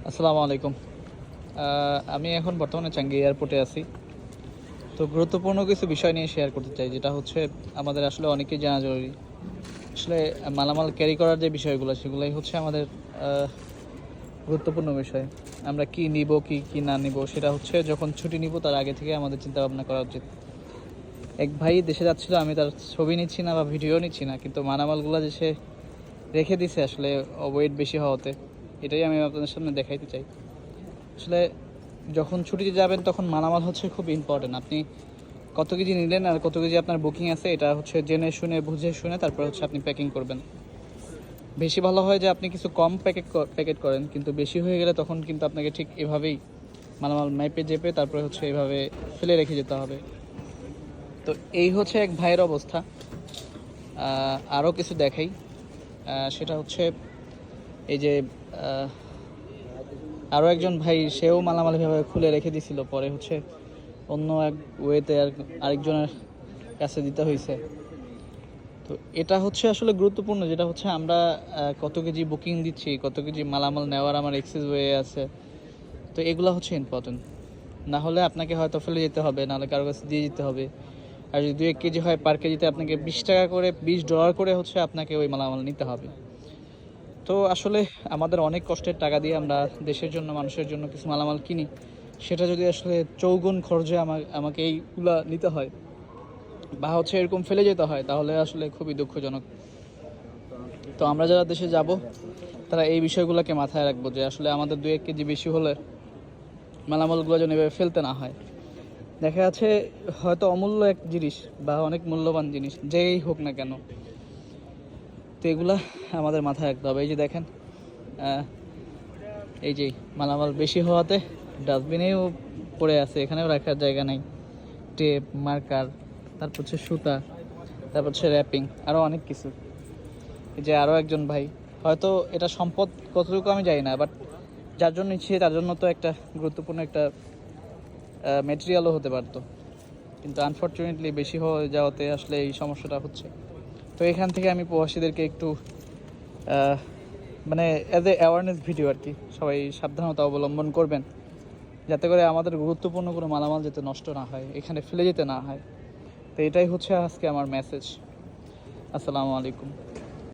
আসসালামু আলাইকুম। আমি এখন বর্তমানে চাঙ্গি এয়ারপোর্টে আছি। তো গুরুত্বপূর্ণ কিছু বিষয় নিয়ে শেয়ার করতে চাই, যেটা হচ্ছে আমাদের আসলে অনেকেই জানা জরুরি। আসলে মালামাল ক্যারি করার যে বিষয়গুলো, সেগুলোই হচ্ছে আমাদের গুরুত্বপূর্ণ বিষয়। আমরা কি নিব, কি না নিব, সেটা হচ্ছে যখন ছুটি নিব তার আগে থেকে আমাদের চিন্তা ভাবনা করা উচিত। এক ভাই দেশে যাচ্ছিল, আমি তার ছবি নিচ্ছি না বা ভিডিও নিচ্ছি না, কিন্তু মালামালগুলো যে সে রেখে দিছে আসলে ওয়েট বেশি হওয়াতে, এটাই আমি আপনাদের সামনে দেখাইতে চাই। আসলে যখন ছুটিতে যাবেন তখন মালামাল হচ্ছে খুব ইম্পর্টেন্ট। আপনি কত কেজি নিলেন আর কত কেজি আপনার বুকিং আছে, এটা হচ্ছে জেনে শুনে বুঝে শুনে তারপর হচ্ছে আপনি প্যাকিং করবেন। বেশি ভালো হয় যে আপনি কিছু কম প্যাকেট করেন, কিন্তু বেশি হয়ে গেলে তখন কিন্তু আপনাকে ঠিক এভাবেই মালামাল মেপে চেপে তারপরে হচ্ছে এভাবে ফেলে রেখে যেতে হবে। তো এই হচ্ছে এক ভাইয়ের অবস্থা। আরও কিছু দেখাই। সেটা হচ্ছে এই যে আরও একজন ভাই, সেও মালামাল এভাবে খুলে রেখে দিছিল, পরে হচ্ছে অন্য এক ওয়েতে আরেকজনের কাছে দিতে হয়েছে। তো এটা হচ্ছে আসলে গুরুত্বপূর্ণ, যেটা হচ্ছে আমরা কত কেজি বুকিং দিচ্ছি, কত কেজি মালামাল নেওয়ার আমার এক্সেস ওয়ে আছে। তো এগুলো হচ্ছে ইম্পর্টেন্ট। না হলে আপনাকে হয়তো ফেলে যেতে হবে, নাহলে কারো কাছে দিয়ে যেতে হবে। আর যদি 2-1 কেজি হয়, পার কেজিতে আপনাকে $20 করে, $20 করে হচ্ছে আপনাকে ওই মালামাল নিতে হবে। তো আসলে আমাদের অনেক কষ্টের টাকা দিয়ে আমরা দেশের জন্য, মানুষের জন্য কিছু মালামাল কিনি, সেটা যদি আসলে চৌগুণ খরচে আমাকে এইগুলা নিতে হয় বা হচ্ছে এরকম ফেলে যেতে হয়, তাহলে আসলে খুবই দুঃখজনক। তো আমরা যারা দেশে যাব, তারা এই বিষয়গুলোকে মাথায় রাখবো, যে আসলে আমাদের 2-1 কেজি বেশি হলে মালামালগুলো যেন এভাবে ফেলতে না হয়। দেখা যাচ্ছে হয়তো অমূল্য এক জিনিস বা অনেক মূল্যবান জিনিস, যেই হোক না কেন, তো এগুলা আমাদের মাথায় রাখতে হবে। এই যে দেখেন, এই যে মালামাল বেশি হওয়াতে ডাস্টবিনেও পড়ে আছে, এখানেও রাখার জায়গা নেই। টেপ, মার্কার, তারপর হচ্ছে সুতা, তারপর হচ্ছে র্যাপিং, আরও অনেক কিছু। এই যে আরও একজন ভাই, হয়তো এটা সম্পদ কতটুকু আমি জানি না, বাট যার জন্য ইচ্ছে তার জন্য তো একটা গুরুত্বপূর্ণ একটা মেটেরিয়ালও হতে পারতো, কিন্তু আনফর্চুনেটলি বেশি হয়ে যাওয়াতে আসলে এই সমস্যাটা হচ্ছে। তো এখান থেকে আমি প্রবাসীদেরকে একটু মানে অ্যাজ এ অ্যাওয়ারনেস ভিডিও আর কি, সবাই সাবধানতা অবলম্বন করবেন, যাতে করে আমাদের গুরুত্বপূর্ণ কোনো মালামাল যাতে নষ্ট না হয়, এখানে ফেলে যেতে না হয়। তো এটাই হচ্ছে আজকে আমার মেসেজ। আসসালামু আলাইকুম।